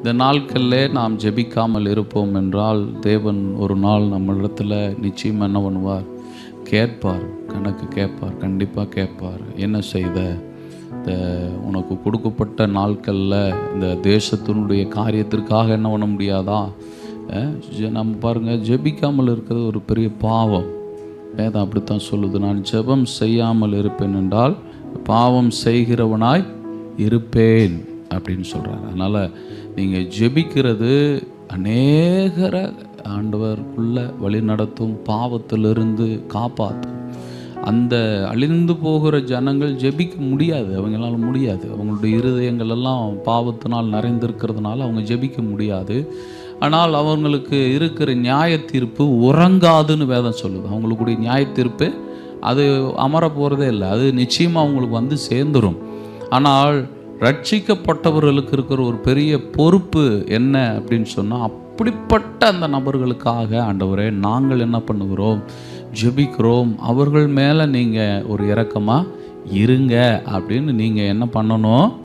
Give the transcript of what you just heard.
இந்த நாட்களில் நாம் ஜெபிக்காமல் இருப்போம் என்றால் தேவன் ஒரு நாள் நம்மளிடத்தில் நிச்சயம் என்ன பண்ணுவார்? கேட்பார், கணக்கு கேட்பார், கண்டிப்பாக கேட்பார். என்ன செய்த? இந்த உனக்கு கொடுக்கப்பட்ட நாட்களில் இந்த தேசத்தினுடைய காரியத்திற்காக என்ன பண்ண முடியாதா? நம்ம பாருங்கள், ஜெபிக்காமல் இருக்கிறது ஒரு பெரிய பாவம். வேதம் அப்படித்தான் சொல்லுது, நான் ஜெபம் செய்யாமல் இருப்பேன் என்றால் பாவம் செய்கிறவனாய் இருப்பேன் அப்படின்னு சொல்கிறார். அதனால் நீங்கள் ஜெபிக்கிறது அநேகரை ஆண்டவருக்குள்ள வழி நடத்தும், பாவத்திலிருந்து காப்பாற்றும். அந்த அழிந்து போகிற ஜனங்கள் ஜெபிக்க முடியாது, அவங்களால முடியாது. அவங்களுடைய இருதயங்கள் எல்லாம் பாவத்தினால் நிறைந்திருக்கிறதுனால அவங்க ஜெபிக்க முடியாது. ஆனால் அவங்களுக்கு இருக்கிற நியாய தீர்ப்பு உறங்காதுன்னு வேதம் சொல்லுது. அவங்களுக்குடைய நியாய தீர்ப்பு அது அமர போகிறதே இல்லை, அது நிச்சயமாக அவங்களுக்கு வந்து சேர்ந்துடும். ஆனால் ரட்சிக்கப்பட்டவர்களுக்கு இருக்கிற ஒரு பெரிய பொறுப்பு என்ன அப்படின்னு சொன்னால், அப்படிப்பட்ட அந்த நபர்களுக்காக ஆண்டவரே நாங்கள் என்ன பண்ணுகிறோம்? ஜெபிக்கிறோம். அவர்கள் மேலே நீங்கள் ஒரு இரக்கமாக இருங்க அப்படின்னு நீங்கள் என்ன பண்ணணும்?